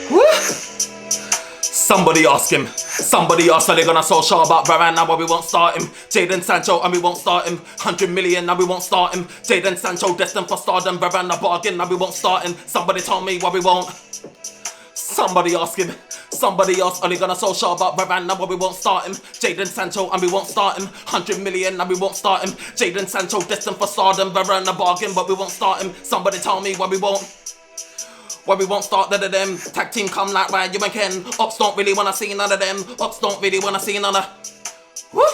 Woo! Somebody ask him. Somebody ask, are they gonna so sure about Varane now, but we won't start him. Jadon Sancho and we won't start him. 100 million now we won't start him. Jadon Sancho destined for stardom. Varane a bargain now we won't start him. Somebody tell me why we won't. Somebody ask him. Somebody else, are they gonna so sure about Varane now, but we won't start him. Jadon Sancho and we won't start him. 100 million now we won't start him. Jadon Sancho destined for stardom. Varane a bargain, but we won't start him. Somebody tell me why we won't. Why we won't start none of them. Tag team come like Ryan, you and Ken. Ops don't really wanna see none of them. Ops don't really wanna see none of. Woo!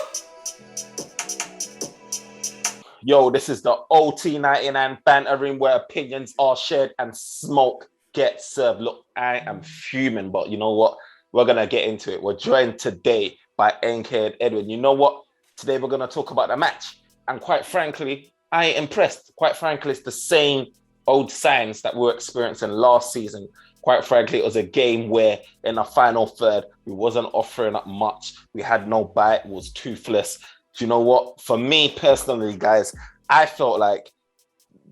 Yo, this is the OT99 Banter room where opinions are shared and smoke gets served. Look, I am fuming, but you know what? We're gonna get into it. We're joined today by NK and Edwin. You know what? Today we're gonna talk about the match. And quite frankly, I ain't impressed. Quite frankly, it's the same old signs that we were experiencing last season. Quite frankly, it was a game where in the final third, we wasn't offering up much. We had no bite, it was toothless. Do you know what? For me personally, guys, I felt like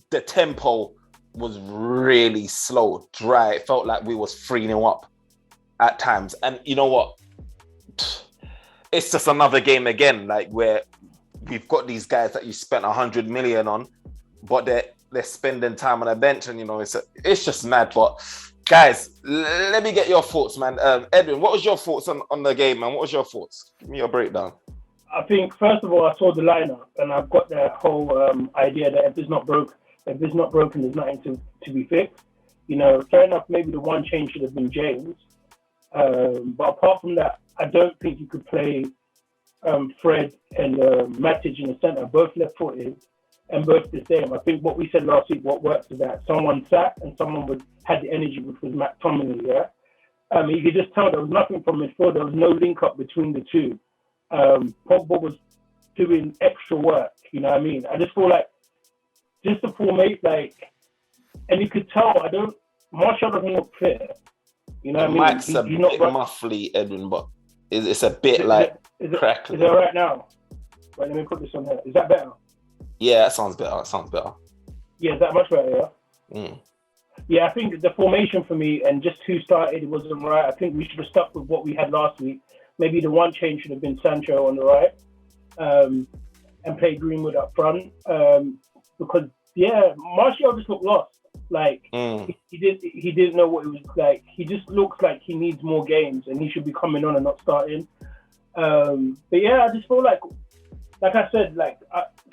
the tempo was really slow, dry. It felt like we was 3-0 up at times. And you know what? It's just another game again, like where we've got these guys that you spent 100 million on, but they're spending time on a bench, and you know it's just mad. But guys, let me get your thoughts, man. Edwin, what was your thoughts on the game, man? What was your thoughts? Give me your breakdown. I think first of all, I saw the lineup, and I've got that whole idea that if it's not broken, there's nothing to be fixed. You know, fair enough. Maybe the one change should have been James, but apart from that, I don't think you could play Fred and Matic in the centre, both left-footed. And both the same. I think what we said last week, what worked is that someone sat and someone had the energy, which was McTominay, yeah? You could just tell there was nothing from midfield. There was no link up between the two. Pogba was doing extra work, you know what I mean? I just feel like, just to formate, like, and you could tell, Martial doesn't look fit. You know what I mean? Mike's a bit muffly, Edwin, but it's a bit crackly. Is it all right now? Wait, let me put this on here. Is that better? Yeah, that sounds better. Yeah, is that much better, yeah? Mm. Yeah, I think the formation for me and just who started, it wasn't right. I think we should have stuck with what we had last week. Maybe the one change should have been Sancho on the right and play Greenwood up front. Because, yeah, Martial just looked lost. Like, he didn't know what it was like. He just looks like he needs more games and he should be coming on and not starting. But, yeah, I just feel like I said,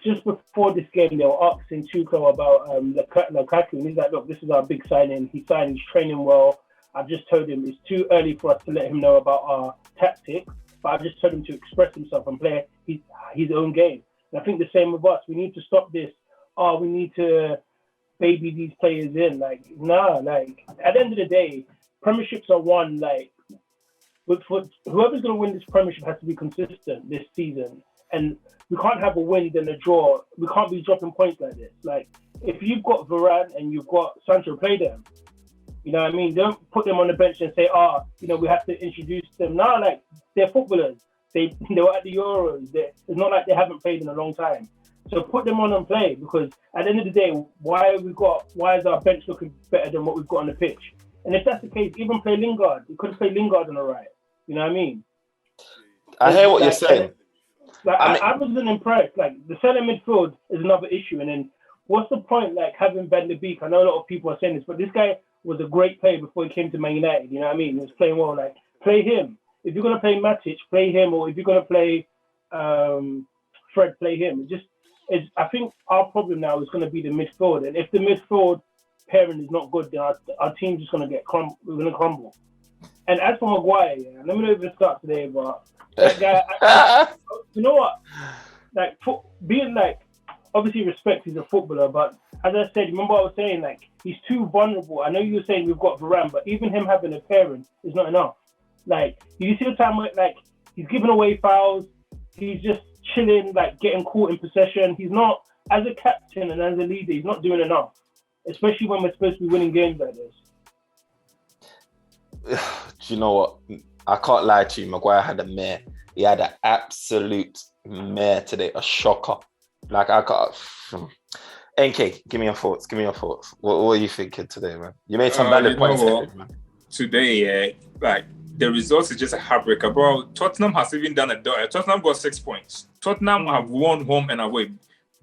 just before this game, they were asking Tuchel about Lukaku, and he's like, look, this is our big signing. He's training well. I've just told him it's too early for us to let him know about our tactics, but I've just told him to express himself and play his own game. And I think the same with us. We need to stop this. We need to baby these players in. At the end of the day, premierships are won, whoever's going to win this premiership has to be consistent this season. And we can't have a win and a draw. We can't be dropping points like this. Like, if you've got Varane and you've got Sancho, play them. You know what I mean? Don't put them on the bench and say, we have to introduce them. No, they're footballers. They were at the Euros. It's not like they haven't played in a long time. So put them on and play, because at the end of the day, why is our bench looking better than what we've got on the pitch? And if that's the case, even play Lingard. You could play Lingard on the right. You know what I mean? I hear what you're saying. I wasn't impressed. The centre midfield is another issue. And then what's the point, having Van der Beek? I know a lot of people are saying this, but this guy was a great player before he came to Man United. You know what I mean? He was playing well. Play him. If you're going to play Matic, play him. Or if you're going to play Fred, play him. I think our problem now is going to be the midfield. And if the midfield pairing is not good, then our team's just going to we're going to crumble. And as for Maguire, let me not even start today, but that guy, you know what? Obviously respect, he's a footballer, but as I said, remember I was saying, he's too vulnerable. I know you were saying we've got Varane, but even him having a pairing is not enough. You see the time where, he's giving away fouls, he's just chilling, getting caught in possession. He's not, as a captain and as a leader, he's not doing enough, especially when we're supposed to be winning games like this. Do you know what? I can't lie to you. Maguire had a mare. He had an absolute mare today, a shocker. I can't. NK, give me your thoughts. What are you thinking today, man? You made some valid points, man. today, like the results is just a heartbreaker, bro. Tottenham has even done Tottenham got 6 points. Tottenham have won home and away,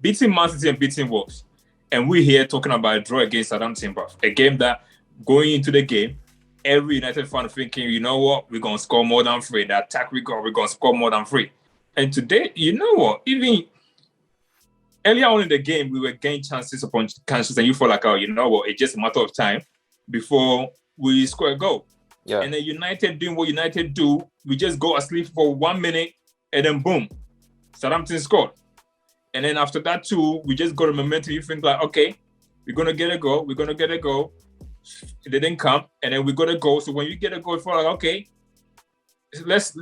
beating Man City and beating Wolves. And we're here talking about a draw against Southampton, bro. A game that going into the game, every United fan thinking, you know what, we're gonna score more than 3. The attack we're gonna score more than 3. And today, you know what, even earlier on in the game, we were getting chances upon chances, and you feel like, oh, you know what, it's just a matter of time before we score a goal. Yeah. And then United doing what United do, we just go asleep for 1 minute, and then boom, Southampton scored. And then after that too, we just got a momentum. You think like, okay, we're gonna get a goal. It didn't come, and then we got a goal. So when you get a goal, for like, okay, let's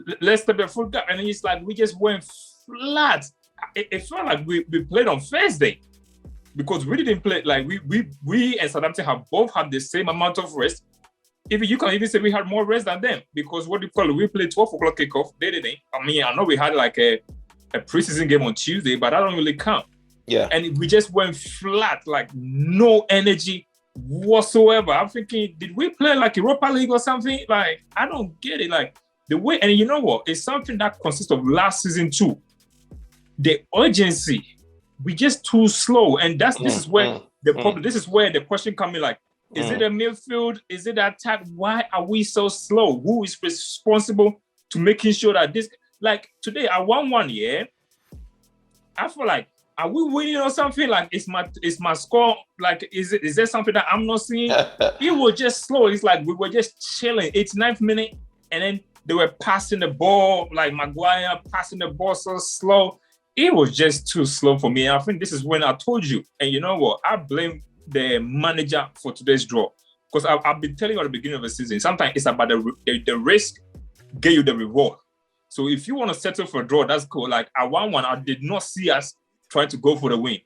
step the full gap. And then it's like we just went flat. It felt like we played on Thursday because we didn't play like we and Southampton have both had the same amount of rest. Even you can even say we had more rest than them because what do you call it? We played 12 o'clock kickoff. They didn't. I mean, I know we had like a preseason game on Tuesday, but that don't really count. Yeah. And we just went flat, like no energy whatsoever. I'm thinking, did we play like Europa League or something? Like, I don't get it. Like the way, and you know what? It's something that consists of last season too. The urgency, we just too slow. And this is where the problem, this is where the question comes in like, is it a midfield? Is it attack? Why are we so slow? Who is responsible to making sure that this, like today, I won 1 year. I feel like, are we winning or something? Like, is my score, like, is there something that I'm not seeing? It was just slow. It's like we were just chilling. 89th minute, and then they were passing the ball, like Maguire passing the ball so slow. It was just too slow for me. I think this is when I told you, and you know what? I blame the manager for today's draw. Because I've been telling you at the beginning of the season, sometimes it's about the risk get you the reward. So if you want to settle for a draw, that's cool. Like at 1-1, I did not see us trying to go for the win.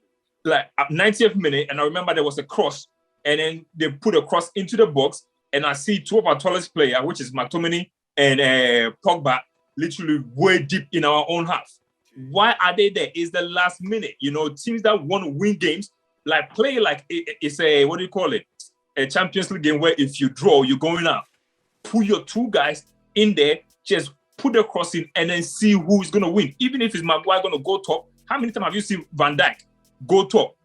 Like at 90th minute, and I remember there was a cross, and then they put a cross into the box, and I see two of our tallest players, which is McTominay and Pogba, literally way deep in our own half. Why are they there? It's the last minute. You know, teams that want to win games, like play like it's a, what do you call it? A Champions League game where if you draw, you're going out. Put your two guys in there, just put the cross in and then see who's going to win. Even if it's Maguire going to go top, how many times have you seen Van Dijk go top,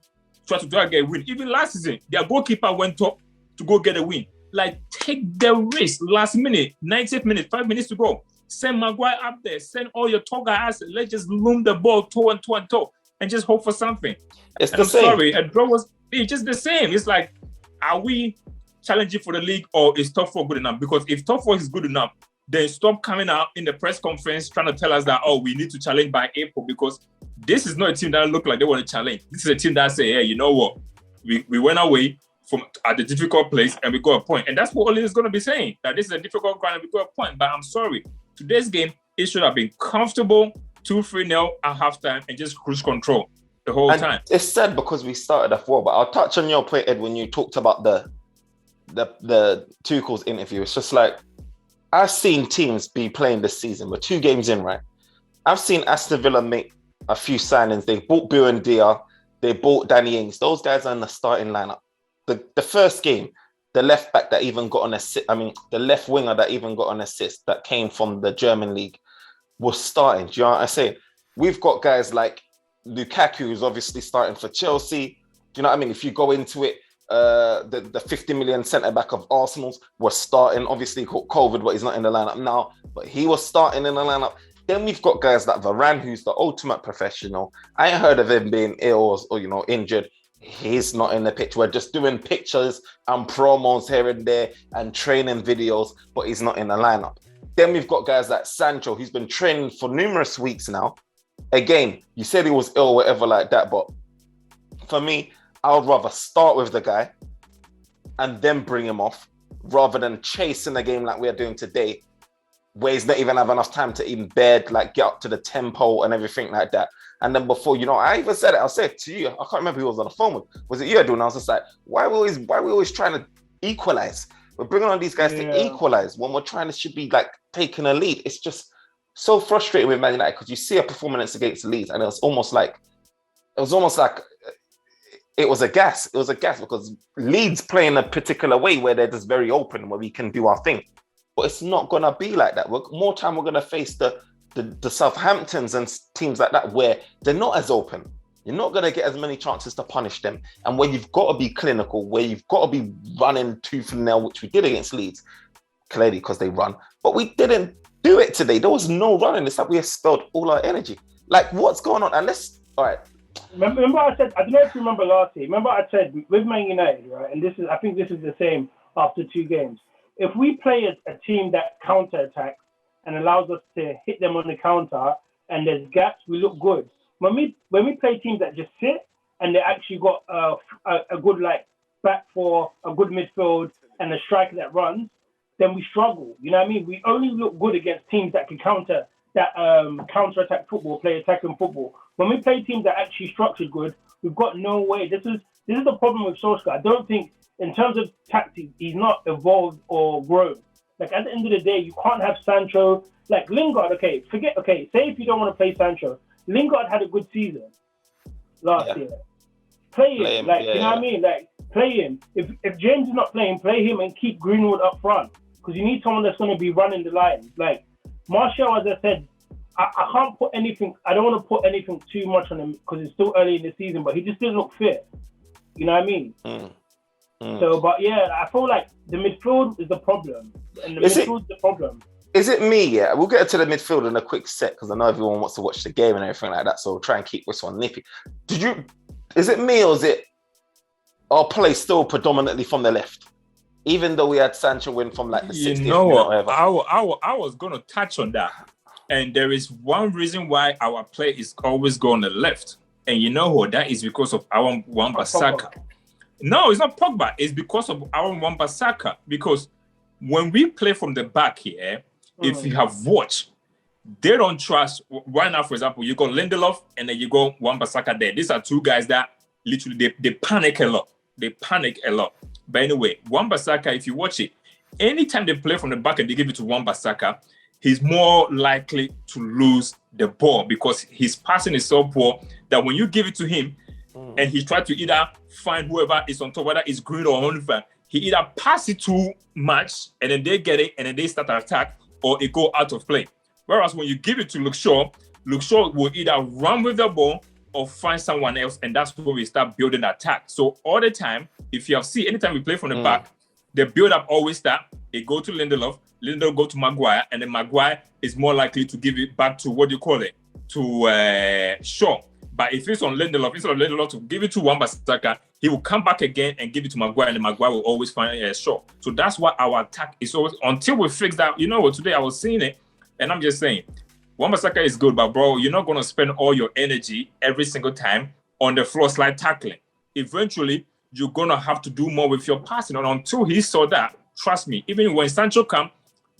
try to get a win? Even last season, their goalkeeper went top to go get a win. Like, take the risk last minute, 90th minute, 5 minutes to go. Send Maguire up there, send all your tall guys, let's just loom the ball toe and toe and just hope for something. It's the same. Sorry, a draw it's just the same. It's like, are we challenging for the league or is top four good enough? Because if top four is good enough, then stop coming out in the press conference trying to tell us that, oh, we need to challenge by April, because this is not a team that look like they want to challenge. This is a team that say, hey, you know what? We went away from at the difficult place and we got a point. And that's what Oli is going to be saying, that this is a difficult ground and we got a point. But I'm sorry, today's game, it should have been comfortable, 2-3-0 at halftime and just cruise control the whole time. It's sad because we started off well, but I'll touch on your point, Ed, when you talked about the Tuchel's interview. It's just like, I've seen teams be playing this season. We're 2 games in, right? I've seen Aston Villa make a few signings. They bought Buendia, they bought Danny Ings. Those guys are in the starting lineup. The first game, the left back that even got an assist, the left winger that even got an assist that came from the German league was starting. Do you know what I say? We've got guys like Lukaku, who's obviously starting for Chelsea. Do you know what I mean? If you go into it, the 50 million centre-back of Arsenal's was starting, obviously caught COVID, but he's not in the lineup now, but he was starting in the lineup. Then we've got guys like Varane, who's the ultimate professional. I ain't heard of him being ill or injured. He's not in the pitch. We're just doing pictures and promos here and there and training videos, but he's not in the lineup. Then we've got guys like Sancho, who's been training for numerous weeks now. Again, you said he was ill or whatever like that, but for me, I would rather start with the guy and then bring him off rather than chasing a game like we're doing today, where he's not even have enough time to even get up to the tempo and everything like that. And then before, I even said it, I'll say it to you. I can't remember who was on the phone with. Was it you, Edwin? I was just like, why are we always trying to equalize? We're bringing on these guys to equalize when we're should be like taking a lead. It's just so frustrating with Man United because you see a performance against Leeds and it was almost like it was a gas. It was a gas because Leeds play in a particular way where they're just very open, where we can do our thing. But it's not gonna be like that. More time we're gonna face the Southamptons and teams like that where they're not as open. You're not gonna get as many chances to punish them. And where you've got to be clinical, where you've got to be running tooth and nail, which we did against Leeds, clearly because they run. But we didn't do it today. There was no running. It's like we expelled all our energy. Like, what's going on? And all right. Remember I said, I don't know if you remember last year, remember I said with Man United, right? And I think this is the same after 2 games. If we play a team that counter-attacks and allows us to hit them on the counter and there's gaps, we look good. When we play teams that just sit and they actually got a good like back four, a good midfield and a striker that runs, then we struggle. You know what I mean? We only look good against teams that can counter-attack football, play attacking football. When we play teams that actually structured good, we've got no way. This is the problem with Solskjaer. I don't think, in terms of tactics, he's not evolved or grown. Like, at the end of the day, you can't have Sancho. Like, Lingard, say if you don't want to play Sancho, Lingard had a good season last year. Play him. You know what I mean? Like, play him. If James is not playing, play him and keep Greenwood up front. Because you need someone that's going to be running the line. Like, Martial, as I said, I can't put anything, I don't want to put anything too much on him because it's still early in the season, but he just didn't look fit. You know what I mean? So, but yeah, I feel like the midfield is the problem. And the midfield is the problem. Is it me? Yeah, we'll get to the midfield in a quick sec because I know everyone wants to watch the game and everything like that, so we'll try and keep this one nippy. Is it me or is it our play still predominantly from the left? Even though we had Sancho win from like the 60th minute or whatever. I was going to touch on that. And there is one reason why our play is always going on the left. And you know what? That is because of our Wan-Bissaka. No, it's not Pogba. It's because of our Wan-Bissaka. Because when we play from the back here, if you have watched, they don't trust. Right now, for example, you got Lindelof and then you go Wan-Bissaka there. These are 2 guys that literally, they panic a lot. But anyway, Wan-Bissaka, if you watch it, anytime they play from the back and they give it to Wan-Bissaka, he's more likely to lose the ball because his passing is so poor that when you give it to him and he tries to either find whoever is on top, whether it's Green or Oliver, he either pass it too much and then they get it and then they start to attack or it go out of play. Whereas when you give it to Luke Shaw will either run with the ball or find someone else, and that's where we start building attack. So all the time, if you have seen, anytime we play from the back, the build-up always start, it go to Lindelof go to Maguire, and then Maguire is more likely to give it back to, to Shaw. But if it's on Lindelof, instead of Lindelof to give it to Wan-Bissaka, he will come back again and give it to Maguire, and then Maguire will always find Shaw. So that's why our attack is always, until we fix that. You know what, today I was seeing it, and I'm just saying, Wan-Bissaka is good, but bro, you're not going to spend all your energy every single time on the floor slide tackling. Eventually, you're going to have to do more with your passing. And until he saw that, trust me, even when Sancho comes,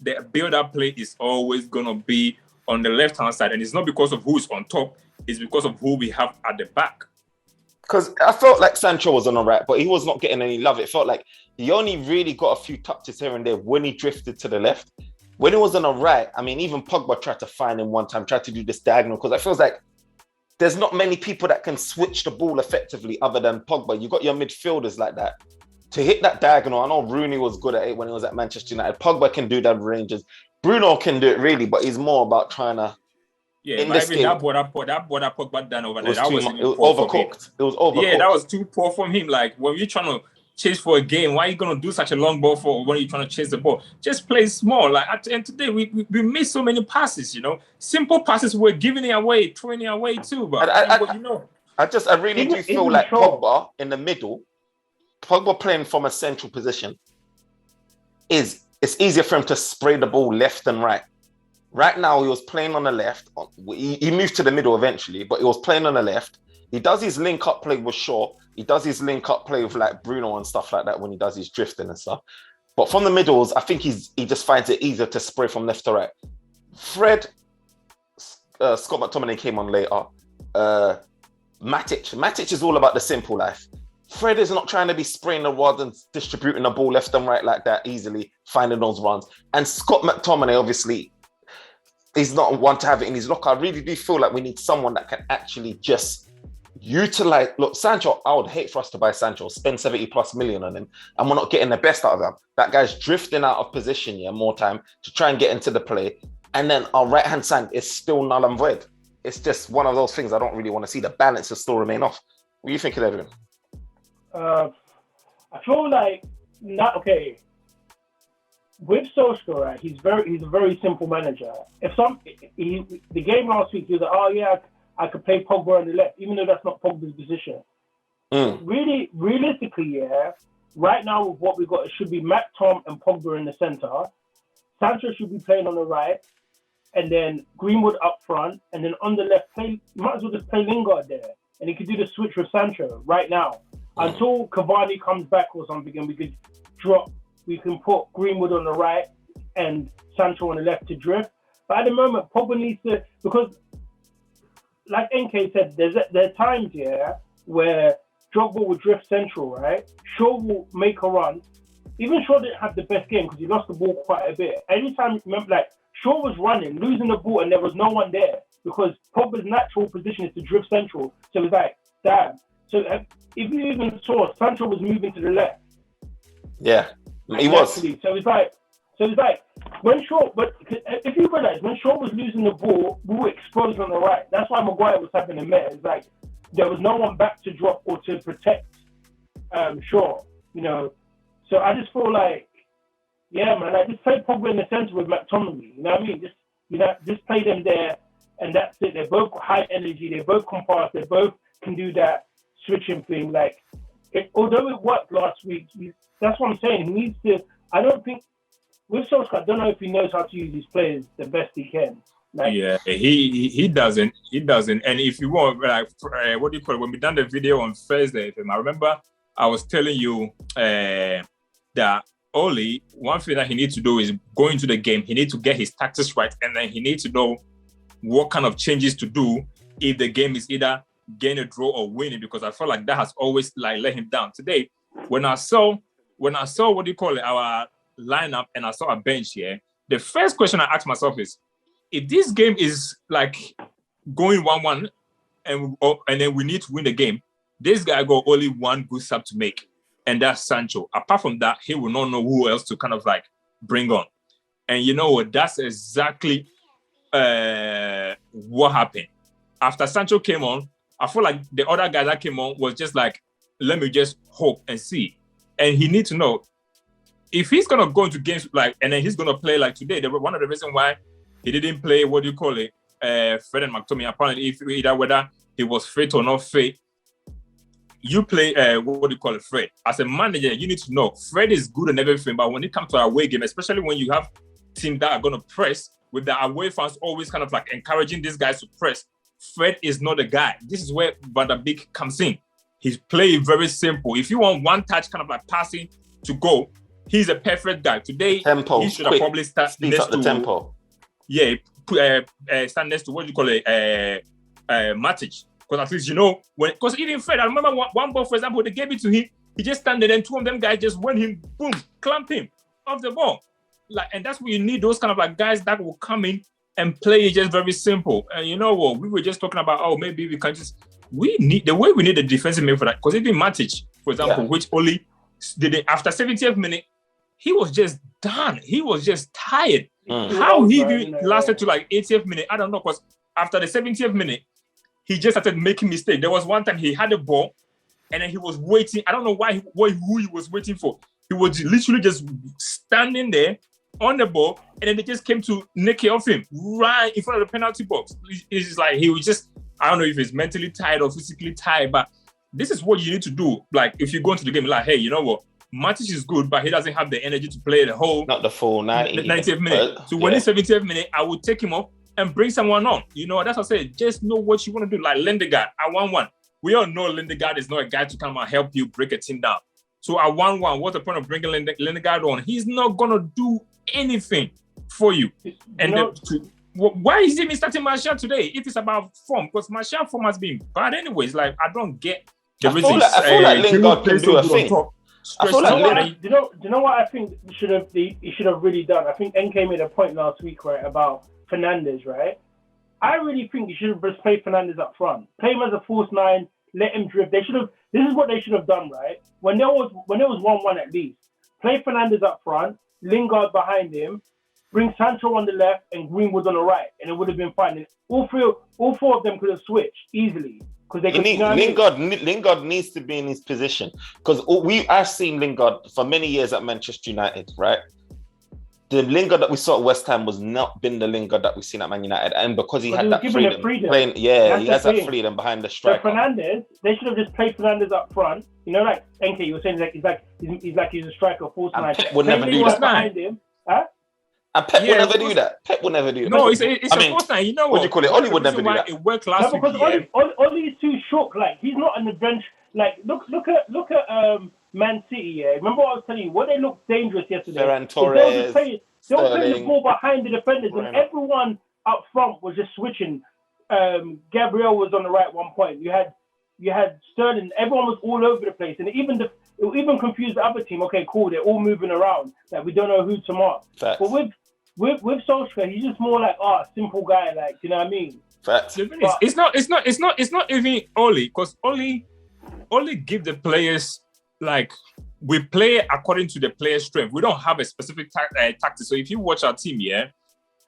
the build-up play is always going to be on the left-hand side. And it's not because of who is on top, it's because of who we have at the back. Because I felt like Sancho was on the right, but he was not getting any love. It felt like he only really got a few touches here and there when he drifted to the left. When he was on the right, I mean, even Pogba tried to find him one time, tried to do this diagonal, because I feel like there's not many people that can switch the ball effectively other than Pogba. You got your midfielders like that. To hit that diagonal, I know Rooney was good at it when he was at Manchester United. Pogba can do that with Rangers. Bruno can do it really, but he's more about trying to... Yeah, in but even that what Pogba done over there, it was overcooked. It was overcooked. Yeah, that was too poor from him. Like, when you're trying to chase for a game, why are you going to do such a long ball for when you're trying to chase the ball? Just play small. Like, and today we missed so many passes, you know. Simple passes we're giving it away, throwing it away too. But I really do feel like Pogba in the middle, Pogba playing from a central position, it's easier for him to spray the ball left and right. Right now, he was playing on the left. He moved to the middle eventually, but he was playing on the left. He does his link-up play with Shaw. He does his link-up play with like Bruno and stuff like that when he does his drifting and stuff. But from the middles, I think he just finds it easier to spray from left to right. Fred, Scott McTominay came on later. Matic is all about the simple life. Fred is not trying to be spraying the rod and distributing the ball left and right like that easily, finding those runs. And Scott McTominay, obviously, he's not one to have it in his locker. I really do feel like we need someone that can actually just utilize. Look, Sancho, I would hate for us to buy Sancho, spend 70+ million on him, and we're not getting the best out of him. That guy's drifting out of position, more time to try and get into the play. And then our right-hand side is still null and void. It's just one of those things I don't really want to see. The balance will still remain off. What do you think, Edwin? I feel like, with Solskjaer, right, he's a very simple manager. The game last week, he was like, oh yeah, I could play Pogba on the left, even though that's not Pogba's position. Really, realistically, right now with what we've got, it should be Matt, Tom, and Pogba in the centre. Sancho should be playing on the right, and then Greenwood up front, and then on the left, you might as well just play Lingard there, and he could do the switch with Sancho right now until Cavani comes back or something, and we can put Greenwood on the right and Sancho on the left to drift. But at the moment, Pogba needs to, because like NK said, there are times where Drogba will drift central, right? Shaw will make a run. Even Shaw didn't have the best game because he lost the ball quite a bit. Anytime, remember, like Shaw was running, losing the ball, and there was no one there because Pogba's natural position is to drift central. So it's like, damn. So if you even saw, Sancho was moving to the left. Yeah. He was. So it's like when Shaw, but if you realize when Shaw was losing the ball, we were exposed on the right. That's why Maguire was having a mess. It's like there was no one back to drop or to protect Shaw. So I just feel like, man, I just play Pogba in the centre with McTominay. You know what I mean? Just play them there, and that's it. They're both high energy. They both can pass. They both can do that switching thing. Like, although it worked last week. That's what I'm saying. He needs to. I don't think with Solskjaer, I don't know if he knows how to use his players the best he can. Like, yeah, he doesn't. He doesn't. And if you want, like, what do you call it? When we done the video on Thursday, I remember I was telling you that Oli, one thing that he needs to do is go into the game. He needs to get his tactics right, and then he needs to know what kind of changes to do if the game is either gain a draw or winning. Because I felt like that has always like let him down. Today, when I saw what do you call it, our lineup, and I saw a bench here, the first question I asked myself is, if this game is like going 1-1 and then we need to win the game, this guy got only one good sub to make, and that's Sancho. Apart from that, he will not know who else to kind of like bring on. And you know what? That's exactly what happened. After Sancho came on, I feel like the other guy that came on was just like, let me just hope and see. And he needs to know if he's gonna go into games like, and then he's gonna play like today. One of the reasons why he didn't play, what do you call it, Fred and McTominay. Apparently, whether he was fit or not fit, you play what do you call it, Fred. As a manager, you need to know Fred is good and everything, but when it comes to our away game, especially when you have teams that are gonna press, with the away fans always kind of like encouraging these guys to press, Fred is not the guy. This is where Van der Beek comes in. He's playing very simple. If you want one touch, kind of like passing to go, he's a perfect guy. Today, he should have probably started next to tempo. Yeah, stand next to what do you call it, Matic. Because at least because even Fred, I remember one ball, for example, they gave it to him. He just stand there, and two of them guys just went him, boom, clamp him off the ball. Like, and that's what you need, those kind of like guys that will come in and play just very simple. And you know what? We were just talking about, maybe we can just. We need the defensive midfielder, because even Matic, for example, which only did it after 70th minute, he was just done. He was just tired. How he lasted to like 80th minute, I don't know, because after the 70th minute, he just started making mistakes. There was one time he had the ball, and then he was waiting. I don't know who he was waiting for. He was literally just standing there on the ball, and then they just came to nick it off him right in front of the penalty box. It's just like he was just, I don't know if he's mentally tired or physically tired, but this is what you need to do. Like, if you go into the game, like, hey, you know what? Matic is good, but he doesn't have the energy to play the whole... Not the full 90th minute. So when it's 70th minute, I will take him off and bring someone on. That's what I said. Just know what you want to do. Like Lindegaard, I want one. We all know Lindegaard is not a guy to come and help you break a team down. So I want one. What's the point of bringing Lindegaard on? He's not going to do anything for you. And why is he even starting Martial today if it's about form? Because Martial form has been bad anyways. Like, I don't get the reason. I feel like Lingard can do a thing. Do you know what I think he should have really done? I think NK made a point last week, right, about Fernandes, right? I really think you should have just played Fernandes up front. Play him as a false nine. let him drift. They should have. This is what they should have done, right? When there was 1-1 at least, play Fernandes up front, Lingard behind him, bring Sancho on the left and Greenwood on the right, and it would have been fine. And all four of them could have switched easily because they could. Lingard needs to be in his position because I've seen Lingard for many years at Manchester United, right? The Lingard that we saw at West Ham was not been the Lingard that we've seen at Man United, and because he had that freedom playing, he has that freedom behind the striker. So Fernandes, they should have just played Fernandes up front. You know, like NK, you were saying, he's a striker, false nine. Pep would never do that. Behind him, huh? And Pep will never do that. Pep will never do that. No, it's a false nine. You know what do you call it? Oli would never do that. It worked last week. Because Oli is too shook. Like he's not on the bench. Like look at Man City. Yeah, remember what I was telling you? When they looked dangerous yesterday, Ferran Torres. They were playing the ball behind the defenders, and everyone up front was just switching. Gabriel was on the right at one point. You had Sterling. Everyone was all over the place, and it even confused the other team. Okay, cool. They're all moving around. Like we don't know who to mark. Facts. But with Solskjaer, he's just more like simple guy. Like you know what I mean? Facts. It's not even Oli, because Oli give the players like. We play according to the player's strength. We don't have a specific tactic. So if you watch our team,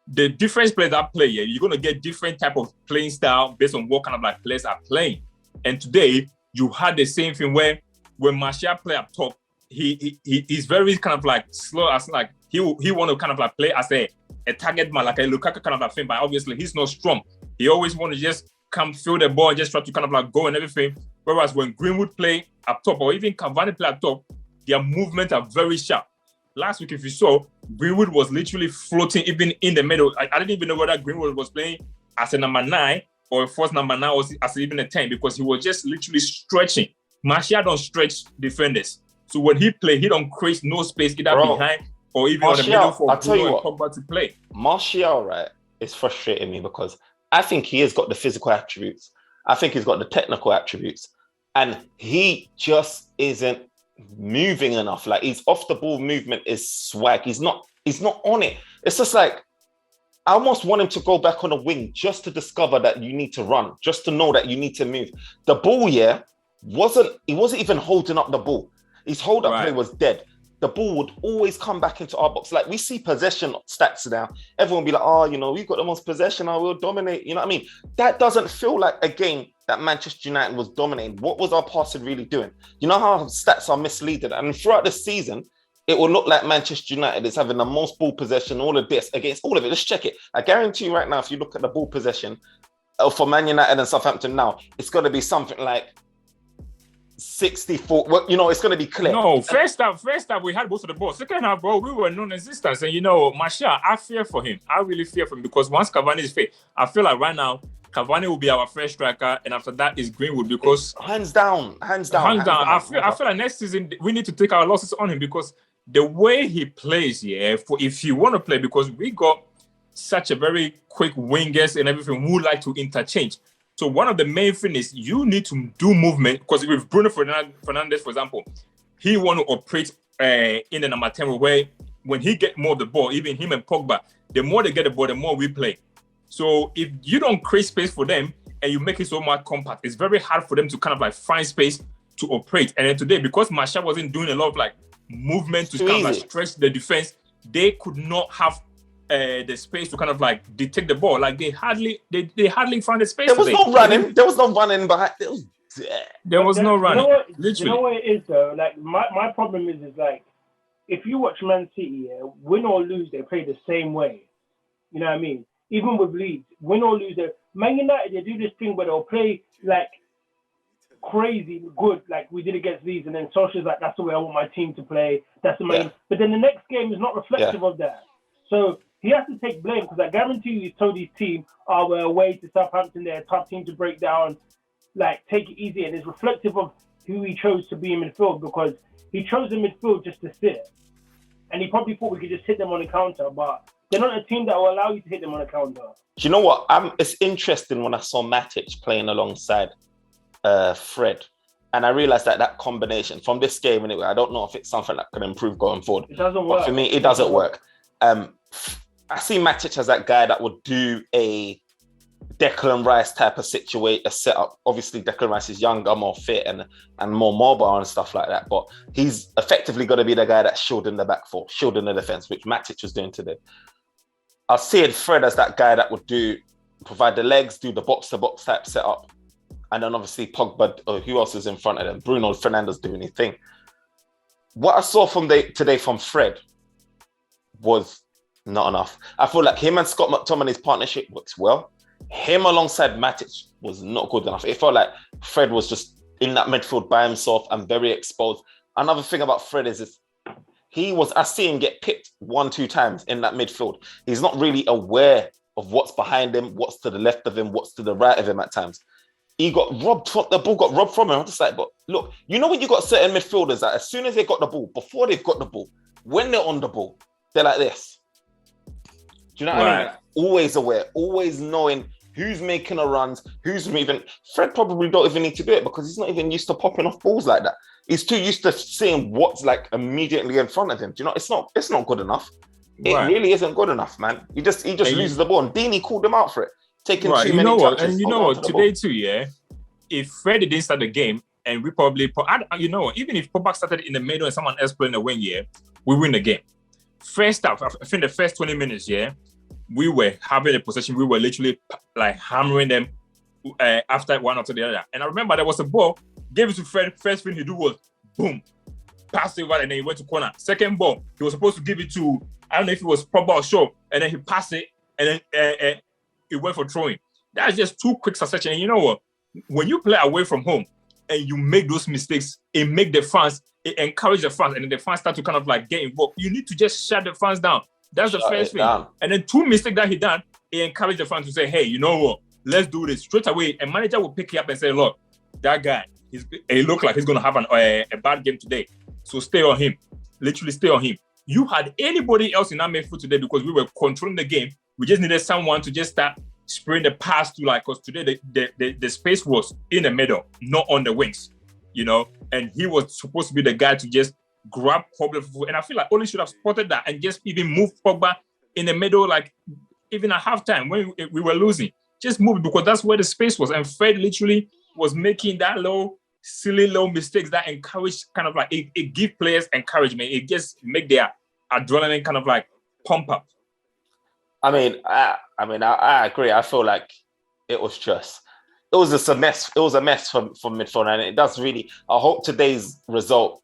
the different players that play, you're going to get different type of playing style based on what kind of like players are playing. And today, you had the same thing where when Martial play up top, he's very kind of like slow, as like he want to kind of like play as a target man, like a Lukaku kind of like thing. But obviously, he's not strong. He always want to just come fill the ball and just try to kind of like go and everything. Whereas when Greenwood play up top or even Cavani play up top, their movements are very sharp. Last week, if you saw, Greenwood was literally floating even in the middle. I didn't even know whether Greenwood was playing as a number 9 or a first number 9 or as even a 10 because he was just literally stretching. Martial don't stretch defenders. So when he play, he don't create no space either behind or even on the middle for Bruno and Pogba to play. Martial, right, is frustrating me because I think he has got the physical attributes. I think he's got the technical attributes. And he just isn't moving enough. Like his off the ball movement is swag. He's not on it. It's just like I almost want him to go back on the wing just to discover that you need to run, just to know that you need to move. The ball, he wasn't even holding up the ball. His hold up play was dead. The ball would always come back into our box. Like we see possession stats now. Everyone will be like, we've got the most possession. I will dominate. You know what I mean? That doesn't feel like a game that Manchester United was dominating. What was our passing really doing? You know how stats are misleading? And throughout the season, it will look like Manchester United is having the most ball possession, all of this, against all of it. Just check it. I guarantee you right now, if you look at the ball possession for Man United and Southampton now, it's going to be something like 64. Well, it's going to be clear. No, first half, we had most of the ball. Second half, bro, we were non-existent. And Martial, I fear for him. I really fear for him because once Cavani is fit, I feel like right now, Cavani will be our first striker, and after that is Greenwood because hands down. I feel like next season we need to take our losses on him because the way he plays, if you want to play, because we got such a very quick wingers and everything who like to interchange. So one of the main things is you need to do movement because with Bruno Fernandes, for example, he want to operate in the number 10 where when he get more of the ball, even him and Pogba, the more they get the ball, the more we play. So if you don't create space for them and you make it so much compact, it's very hard for them to kind of like find space to operate. And then today, because Martial wasn't doing a lot of like movement to kind of like stretch the defense, they could not have the space to kind of like detect the ball. Like they hardly found the space. There was no running. There was no running behind. There was no running. You know what it is though? Like my problem is like if you watch Man City, win or lose, they play the same way. You know what I mean? Even with Leeds, win or lose, Man United, they do this thing where they'll play like crazy good, like we did against Leeds, and then Solskjaer's like, that's the way I want my team to play. That's the main. But then the next game is not reflective of that. So he has to take blame because I guarantee you he's told his team, we're away to Southampton, they're a tough team to break down, like take it easy. And it's reflective of who he chose to be in midfield because he chose in midfield just to sit. And he probably thought we could just hit them on the counter, but they're not a team that will allow you to hit them on a counter. Do you know what? It's interesting when I saw Matic playing alongside Fred. And I realized that combination from this game, anyway, I don't know if it's something that can improve going forward. It doesn't work. But for me, it doesn't work. I see Matic as that guy that would do a Declan Rice type of a setup. Obviously, Declan Rice is younger, more fit, and more mobile and stuff like that. But he's effectively going to be the guy that's shielding the back four, shielding the defense, which Matic was doing today. I see Fred as that guy that would provide the legs, do the box-to-box type setup. And then obviously Pogba, or who else is in front of them? Bruno Fernandes doing his thing. What I saw today from Fred was not enough. I feel like him and Scott McTominay's partnership works well. Him alongside Matic was not good enough. It felt like Fred was just in that midfield by himself and very exposed. Another thing about Fred is I see him get picked 1-2 times in that midfield. He's not really aware of what's behind him, what's to the left of him, what's to the right of him at times. The ball got robbed from him. I'm just like, but look, you know when you got certain midfielders that as soon as they got the ball, before they've got the ball, when they're on the ball, they're like this. Do you know what I mean? Always aware, always knowing who's making the runs, who's moving. Fred probably don't even need to do it because he's not even used to popping off balls like that. He's too used to seeing what's like immediately in front of him. Do you know? It's not good enough. It really isn't good enough, man. He just loses the ball, and Deeney called him out for it. Taking too many touches. And you know what? Today too, yeah. If Fred didn't start the game, and we probably, you know, even if Pogba started in the middle and someone else playing the wing, yeah, we win the game. First half, I think the first 20 minutes, yeah, we were having a possession. We were literally like hammering them after one after the other. And I remember there was a ball, gave it to Fred. First thing he do was boom, pass it over, and then he went to corner. Second ball, he was supposed to give it to, I don't know if it was Pogba or Shaw, and then he passed it, and then it went for throwing. That's just too quick succession. And you know what? When you play away from home and you make those mistakes, it make the fans, it encourage the fans, and then the fans start to kind of like get involved. You need to just shut the fans down. That's the first thing. Down. And then 2 mistakes that he done, it encouraged the fans to say, hey, you know what? Let's do this. Straight away, a manager will pick you up and say, look, that guy, he look like he's going to have a bad game today. So stay on him. Literally stay on him. You had anybody else in that midfield today because we were controlling the game. We just needed someone to just start spraying the pass to, like, because today the space was in the middle, not on the wings, you know, and he was supposed to be the guy to just grab Pogba. And I feel like Oli should have spotted that and just even move Pogba in the middle, like even at halftime when we were losing, just move because that's where the space was. And Fred literally was making that silly mistakes that encourage kind of like, it give players encouragement. It just make their adrenaline kind of like pump up. I mean, I agree. I feel like it was just a mess. It was a mess from midfield, and it does really. I hope today's result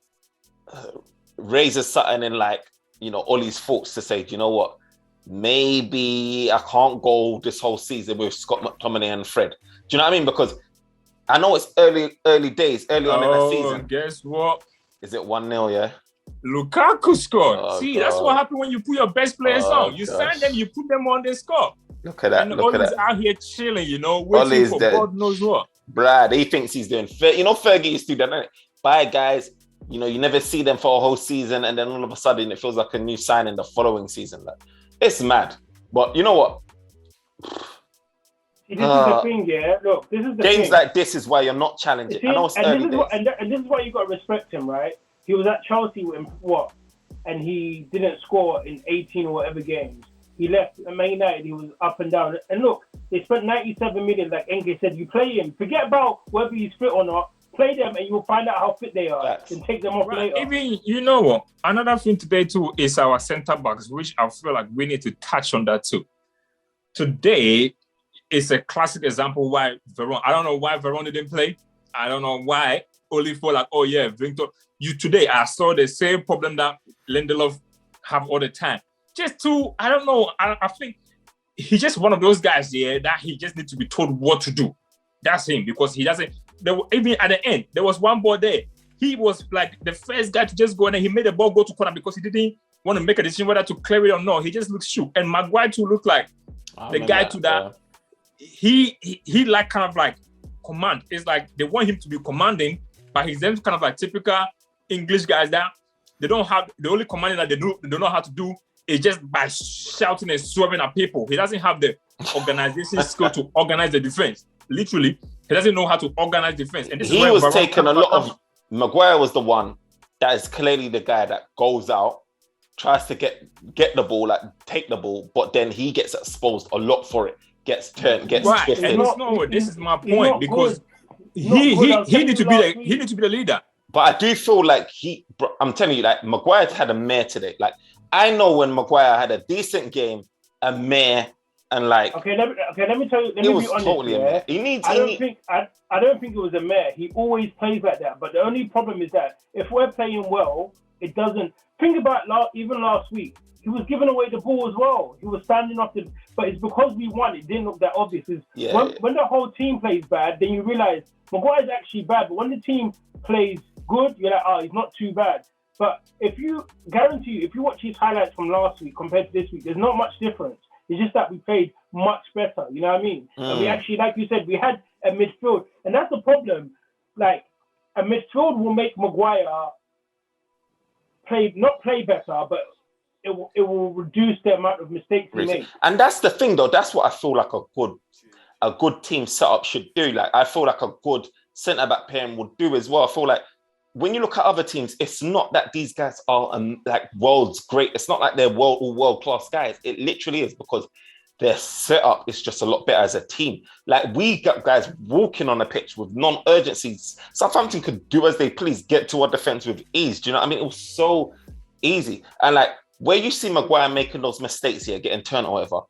raises something in, like, you know, Ollie's thoughts to say, do you know what? Maybe I can't go this whole season with Scott McTominay and Fred. Do you know what I mean? Because I know it's early days, early on in the season. Guess what? Is it 1-0? Yeah. Lukaku scored. God. That's what happened when you put your best players on. You sign them, you put them on, they score. Look at that. And Ollie's out here chilling, you know, waiting for God knows what. Brad, he thinks he's doing. You know, Fergie used to do that, doesn't it? Buy guys, you know, you never see them for a whole season, and then all of a sudden it feels like a new signing the following season. Like, it's mad. But you know what? This is the thing, yeah. Look, this is the games thing. like this is why you're not challenging. I know it's early days. And this is why you got to respect him, right? He was at Chelsea with what? And he didn't score in 18 or whatever games. He left Man United, he was up and down. And look, they spent 97 million, like Enke said, you play him. Forget about whether he's fit or not. Play them and you'll find out how fit they are. And take them off later. Even, you know what? Another thing today too is our centre-backs, which I feel like we need to touch on that too. Today is a classic example why Varane, I don't know why Varane didn't play. I don't know why. Only for like, oh yeah, Victor. Today, I saw the same problem that Lindelof have all the time. Just to, I don't know, I think he's just one of those guys here that he just needs to be told what to do. That's him, because he doesn't, even at the end, there was one ball there. He was like the first guy to just go, and then he made the ball go to corner because he didn't want to make a decision whether to clear it or not. He just looked shook. And Maguire too looked like the guy to that. He like kind of like command. It's like they want him to be commanding, but he's then kind of like typical English guys that they don't have, the only commanding that they don't know how to do is just by shouting and swerving at people. He doesn't have the organization skill to organize the defense. Literally, he doesn't know how to organize defense. And this he was taking a lot of. Maguire was the one that is clearly the guy that goes out, tries to get the ball, like take the ball, but then he gets exposed a lot for it. gets right, twisted. and not- this is my he's point not because good. he Not good. I'll he tell need you to be last week. he need to be the leader. But I do feel like I'm telling you, like Maguire's had a mare today. Like I know when Maguire had a decent game, a mare, and like Okay, let me tell you. Let it me was be honest. totally a Yeah? mare. He needs. I don't think it was a mare. He always plays like that. But the only problem is that if we're playing well, it doesn't. Think about even last week. He was giving away the ball as well. He was standing off the. But it's because we won. It didn't look that obvious. When the whole team plays bad, then you realize Maguire's actually bad. But when the team plays good, you're like, oh, he's not too bad. But if you watch his highlights from last week compared to this week, there's not much difference. It's just that we played much better. You know what I mean? And we actually, like you said, we had a midfield, and that's the problem. Like a midfield will make Maguire not play better, but it will reduce the amount of mistakes he makes. And that's the thing, though. That's what I feel like a good team setup should do. Like I feel like a good centre back pairing would do as well. I feel like when you look at other teams, it's not that these guys are like world's great. It's not like they're world class guys. It literally is because their setup is just a lot better as a team. Like we got guys walking on the pitch with non-urgencies. Southampton could do as they please, get to our defense with ease. Do you know what I mean? It was so easy. And like where you see Maguire making those mistakes here, getting turned or whatever,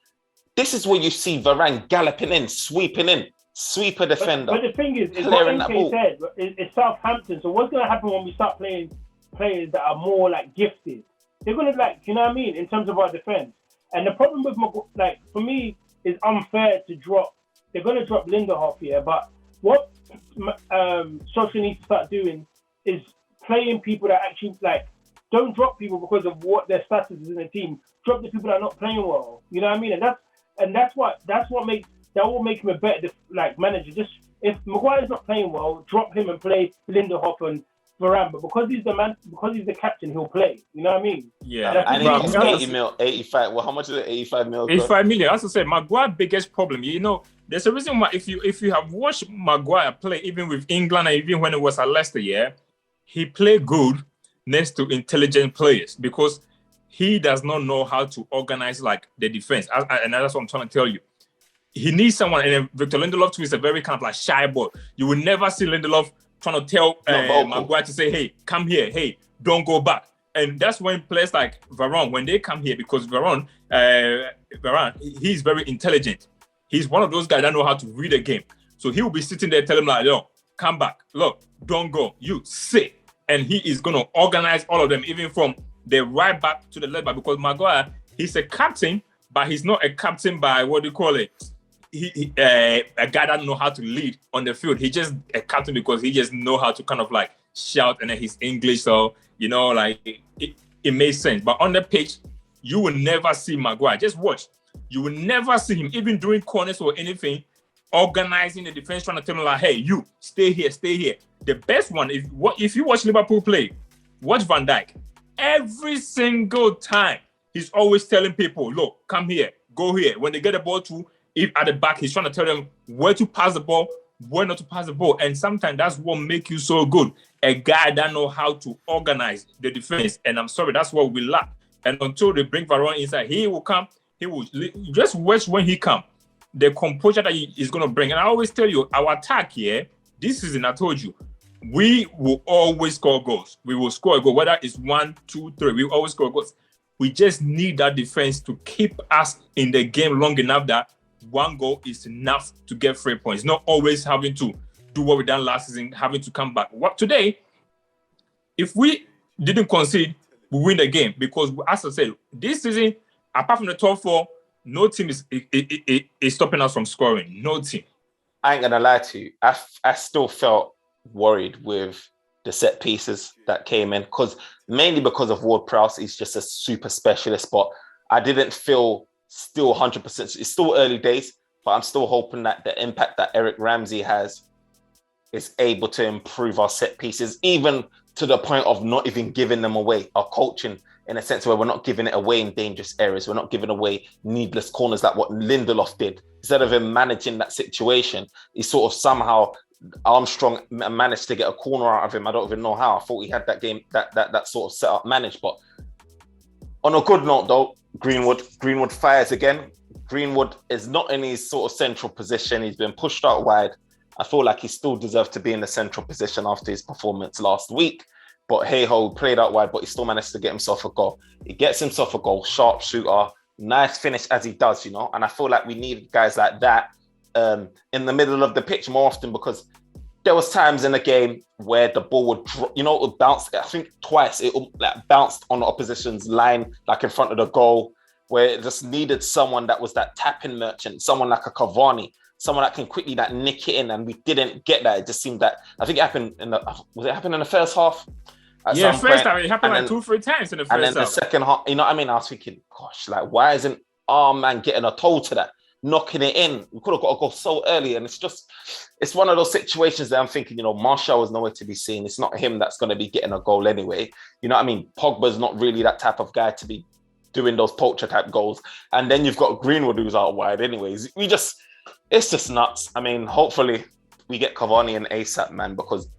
this is where you see Varane galloping in, sweeping in, sweep a defender. But the thing is what MK said, it's Southampton. So what's going to happen when we start playing players that are more like gifted? They're going to you know what I mean, in terms of our defense. And the problem with for me, is unfair to drop. They're going to drop Lindelof here, but what Solskjaer needs to start doing is playing people that actually don't drop people because of what their status is in the team. Drop the people that are not playing well. You know what I mean? And that will make him a better manager. Just if Maguire's not playing well, drop him and play Lindelof and Varane. But because he's the captain, he'll play. You know what I mean? Yeah. And it's 80 mil, 85. Well, how much is it? 85 mil. 85 million. As I said, Maguire's biggest problem. You know, there's a reason why if you have watched Maguire play, even with England and even when it was at Leicester, he played good next to intelligent players because he does not know how to organize the defense. And that's what I'm trying to tell you. He needs someone, and Victor Lindelof too is a very kind of shy boy. You will never see Lindelof trying to tell Maguire to say, hey, come here, hey, don't go back. And that's when players like Varane, when they come here, because Varane, he's very intelligent. He's one of those guys that know how to read a game. So he will be sitting there telling them yo, come back, look, don't go, you sit. And he is going to organize all of them, even from the right back to the left back, because Maguire, he's a captain, but he's not a captain by what do you call it? A guy that know how to lead on the field. He's just a captain because he just know how to kind of shout, and then he's English, so it makes sense. But on the pitch, you will never see Maguire. Just watch. You will never see him, even doing corners or anything, organizing the defense, trying to tell him hey, you stay here, stay here. The best one, if you watch Liverpool play, watch Van Dijk. Every single time, he's always telling people, look, come here, go here. When they get the ball if at the back, he's trying to tell them where to pass the ball, where not to pass the ball. And sometimes that's what makes you so good. A guy that know how to organize the defense. And I'm sorry, that's what we lack. And until they bring Varane inside, he will come. He will just watch when he come. The composure that he is going to bring. And I always tell you, our attack here, this season, I told you, we will always score goals. We will score a goal, whether it's 1, 2, 3. We always score goals. We just need that defense to keep us in the game long enough that one goal is enough to get 3 points. Not always having to do what we done last season, having to come back. Today, if we didn't concede, we win the game. Because, as I said, this season, apart from the top 4, no team is stopping us from scoring. No team. I ain't going to lie to you. I still felt worried with the set pieces that came in. Mainly because of Ward-Prowse. He's just a super specialist. But I didn't feel still 100%. It's still early days, but I'm still hoping that the impact that Eric Ramsey has is able to improve our set pieces, even to the point of not even giving them away. Our coaching, in a sense where we're not giving it away in dangerous areas. We're not giving away needless corners like what Lindelof did. Instead of him managing that situation, he sort of somehow, Armstrong managed to get a corner out of him. I don't even know how. I thought he had that game, that sort of setup managed. But on a good note though, Greenwood fires again. Greenwood is not in his sort of central position. He's been pushed out wide. I feel like he still deserved to be in the central position after his performance last week. But hey-ho, played out wide, but he still managed to get himself a goal. He gets himself a goal, sharp shooter, nice finish as he does, you know. And I feel like we need guys like that in the middle of the pitch more often, because there was times in the game where the ball would, it would bounce. I think twice it like bounced on the opposition's line, like in front of the goal, where it just needed someone that was that tapping merchant, someone like a Cavani, someone that can quickly like nick it in, and we didn't get that. It just seemed that, I think it happened in the first half? First time it happened like 2-3 times in the first half. And then the second half, you know what I mean? I was thinking, gosh, like why isn't our man getting a toe to that, knocking it in? We could have got a goal so early, and it's one of those situations that I'm thinking, you know, Martial is nowhere to be seen. It's not him that's going to be getting a goal anyway. You know what I mean? Pogba's not really that type of guy to be doing those poacher type goals. And then you've got Greenwood who's out wide anyways. It's just nuts. I mean, hopefully we get Cavani and ASAP, man, because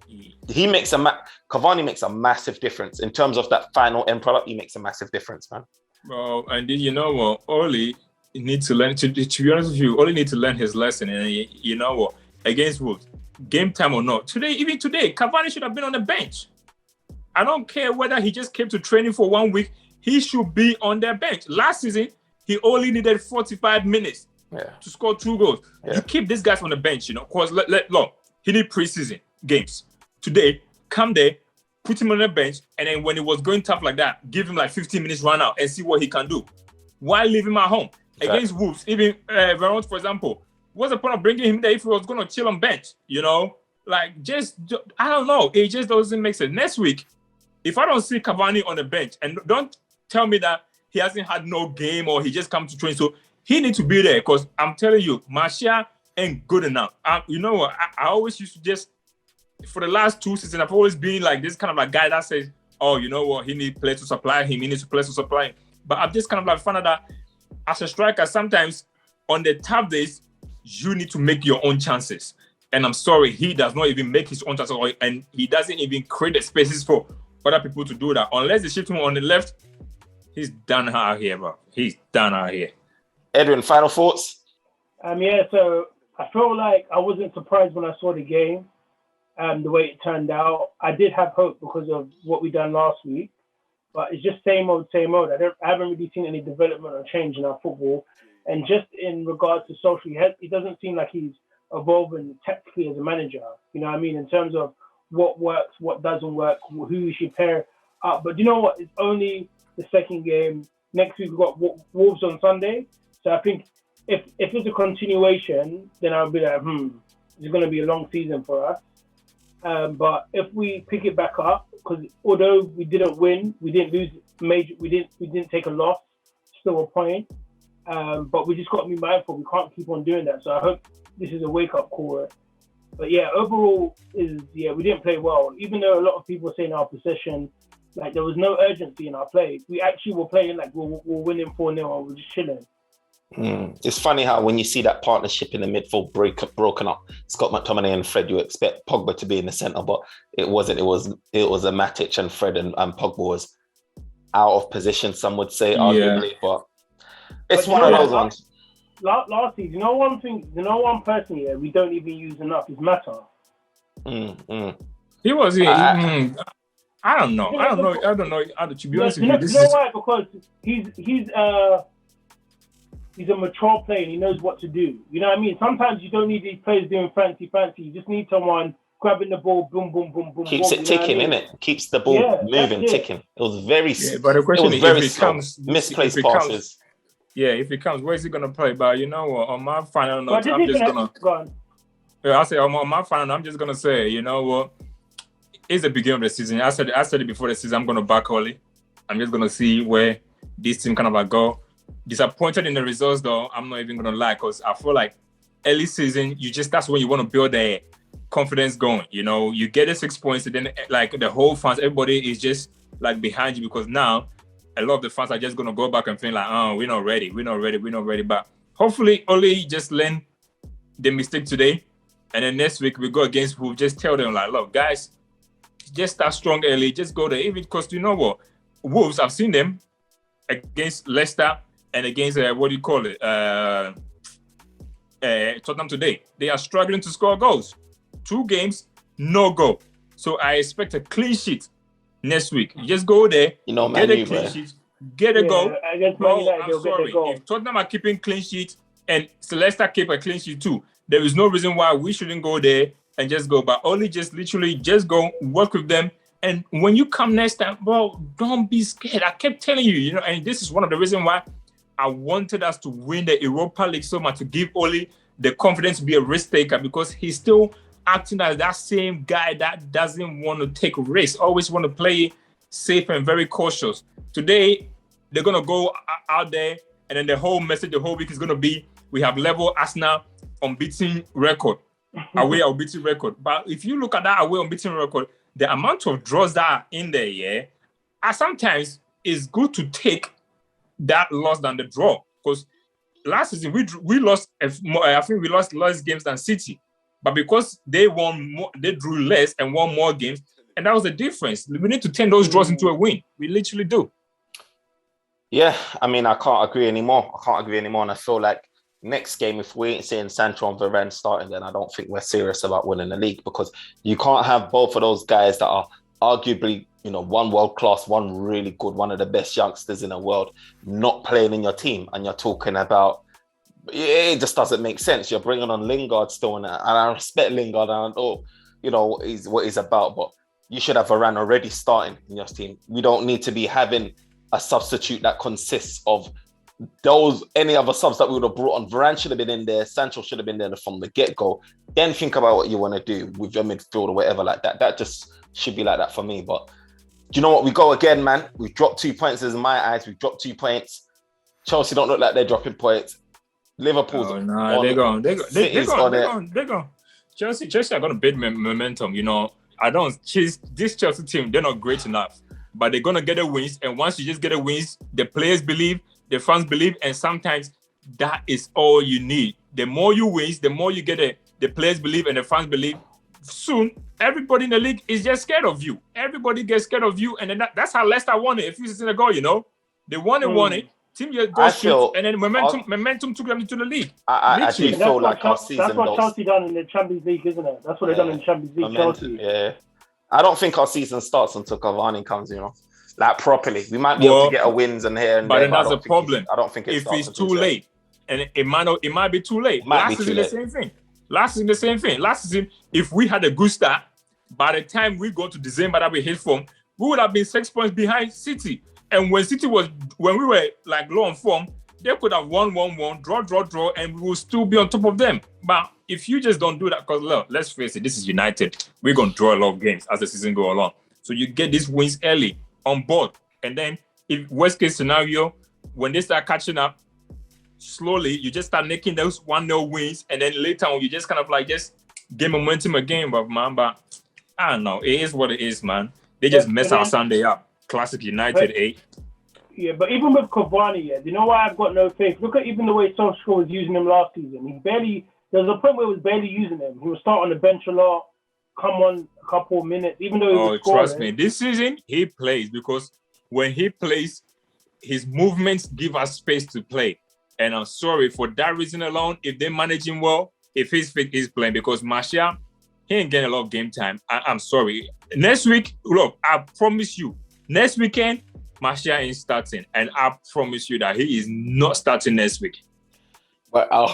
Cavani makes a massive difference in terms of that final end product. He makes a massive difference, man. Well, and you know what, Oli needs to learn. To be honest with you, Oli needs to learn his lesson. And you know what, against Wolves, game time or not, even today, Cavani should have been on the bench. I don't care whether he just came to training for 1 week. He should be on their bench. Last season, he only needed 45 minutes to score 2 goals. Yeah. You keep these guys on the bench, you know, because he need preseason games. Today, come there, put him on the bench, and then when it was going tough like that, give him like 15 minutes run out and see what he can do. Why leave him at home? Against Wolves, even Varane, for example, what's the point of bringing him there if he was going to chill on bench? You know, like I don't know. It just doesn't make sense. Next week, if I don't see Cavani on the bench, and don't tell me that he hasn't had no game or he just come to train, so he needs to be there, because I'm telling you, Martial ain't good enough. You know what? I always used to just, for the last 2 seasons, I've always been like this kind of like guy that says, oh, you know what? He needs players to supply him. He needs players to supply him. But I've just kind of like found out that as a striker, sometimes on the tough days, you need to make your own chances. And I'm sorry, he does not even make his own chances, and he doesn't even create the spaces for other people to do that. Unless they shift him on the left, he's done out here, bro. He's done out here. Edwin, final thoughts? So I feel like I wasn't surprised when I saw the game, the way it turned out. I did have hope because of what we done last week, but it's just same old, same old. I haven't really seen any development or change in our football. And just in regards to social, it doesn't seem like he's evolving tactically as a manager. You know what I mean? In terms of what works, what doesn't work, who we should pair up. But you know what? It's only the second game. Next week we've got Wolves on Sunday. So I think if it's a continuation, then I'll be like, it's going to be a long season for us. But if we pick it back up, because although we didn't win, we didn't lose major, we didn't take a loss, still a point. But we just got to be mindful. We can't keep on doing that. So I hope this is a wake-up call. But yeah, overall we didn't play well. Even though a lot of people are saying our possession, like there was no urgency in our play. We actually were playing like we're winning 4-0 and we're just chilling. It's funny how when you see that partnership in the midfield broken up, Scott McTominay and Fred, you expect Pogba to be in the centre, but it wasn't. It was a Matic and Fred, and Pogba was out of position, some would say, arguably, but it's one of those ones. Last season, one person here we don't even use enough is Mata. He was here. I don't know. To be honest with you, you know why? Because he's a mature player and he knows what to do. You know what I mean? Sometimes you don't need these players doing fancy. You just need someone grabbing the ball, boom, boom, boom, boom. Keeps it ticking, innit? Keeps the ball moving, ticking. It was very but the question is, if it slow. Comes, misplaced passes. If it comes, where is he gonna play? But you know what? On my final note, I'm just gonna go on. I say on my final note, I'm just gonna say, you know what? It's the beginning of the season. I said it before the season. I'm gonna back Oli. I'm just gonna see where this team kind of go. Disappointed in the results, though. I'm not even gonna lie, because I feel like early season, that's when you want to build the confidence going. You know, you get the 6 points, and then like the whole fans, everybody is just like behind you, because now a lot of the fans are just gonna go back and feel like, oh, we're not ready. But hopefully, Oli just learn the mistake today, and then next week we go against Wolves. Just tell them like, look, guys, just start strong early. Just go there, even because you know what, Wolves, I've seen them against Leicester. and against what do you call it? Tottenham today. They are struggling to score goals. 2 games, no goal. So I expect a clean sheet next week. You just go there, get a clean sheet, get a goal. Against Man United, they'll get the goal. If Tottenham are keeping clean sheet and Leicester keep a clean sheet too, there is no reason why we shouldn't go there and just go. But only just literally just go work with them. And when you come next time, bro, don't be scared. I kept telling you, and this is one of the reasons why I wanted us to win the Europa League so much, to give Oli the confidence to be a risk taker, because he's still acting as that same guy that doesn't want to take risks, always want to play safe and very cautious. Today, they're going to go out there, and then the whole message the whole week is going to be, we have level Arsenal unbeaten record, away unbeaten record. But if you look at that away unbeaten record, the amount of draws that are in there, sometimes it's good to take that loss than the draw. Because last season, we lost, I think we lost less games than City. But because they won more, they drew less and won more games, and that was the difference. We need to turn those draws into a win. We literally do. Yeah, I mean, I can't agree anymore. And I feel like next game, if we ain't seeing Sancho and Varane starting, then I don't think we're serious about winning the league, because you can't have both of those guys that are arguably, one world class, one really good, one of the best youngsters in the world, not playing in your team. And you're talking about, it just doesn't make sense. You're bringing on Lingard still, and I respect Lingard, and he's what he's about, but you should have Varane already starting in your team. We don't need to be having a substitute that consists of any other subs that we would have brought on. Varane should have been in there. Sancho should have been there from the get-go. Then think about what you want to do with your midfield or whatever like that. That just should be like that for me. But do you know what? We go again, man. We've dropped 2 points in my eyes. We've dropped 2 points. Chelsea don't look like they're dropping points. Liverpool's they're going. Chelsea are going to build momentum. This Chelsea team, they're not great enough, but they're going to get the wins. And once you just get the wins, the players believe, the fans believe, and sometimes that is all you need. The more you win, the more you get the players believe and the fans believe. Soon, everybody in the league is just scared of you. Everybody gets scared of you, and then that's how Leicester won it a few seasons ago. They won it. Team just go shoot, and then momentum took them into the league. I do feel like our season. That's what Chelsea done in the Champions League, isn't it? That's what they've done in the Champions League. Chelsea. Yeah, I don't think our season starts until Cavani comes. Like properly. We might be able to get a wins and here and but there. But that's a problem. I don't think if it's too late, and it might be too late. Last season the same thing. Last season, if we had a good start, by the time we go to December that we hit form, we would have been 6 points behind City. And when we were like low on form, they could have won, draw, and we will still be on top of them. But if you just don't do that, because look, let's face it, this is United. We're going to draw a lot of games as the season goes along. So you get these wins early on board. And then if worst case scenario, when they start catching up, slowly, you just start making those 1-0 wins. And then later on, you just kind of like just get momentum again. But I don't know. It is what it is, man. They just mess our Sunday up. Classic United, Yeah, but even with Cavani, you know why I've got no faith? Look at even the way Solskjaer was using him last season. There was a point where he was barely using him. He would start on the bench a lot, come on a couple of minutes, even though he was scoring. Trust me, this season he plays, because when he plays, his movements give us space to play. And I'm sorry, for that reason alone, if they manage him well, if he's fit, he's playing, because Martial, he ain't getting a lot of game time. I'm sorry. Next week, look, I promise you, next weekend, Martial ain't starting, and I promise you that he is not starting next week. But I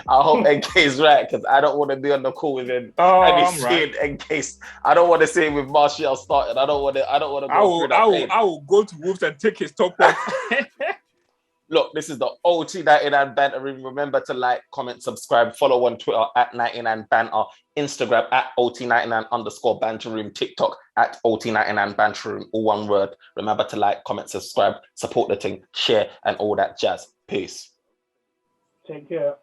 hope NK is right, because I don't want to be on the call with him. I'm right. NK, I don't want to see him with Martial starting. I don't want to go through that. I will go to Wolves and take his top off. Look, this is the OT99 Banter Room. Remember to like, comment, subscribe, follow on Twitter at 99 Banter, Instagram at OT99_Banter Room, TikTok at OT99 Banter Room, all one word. Remember to like, comment, subscribe, support the thing, share, and all that jazz. Peace. Take care.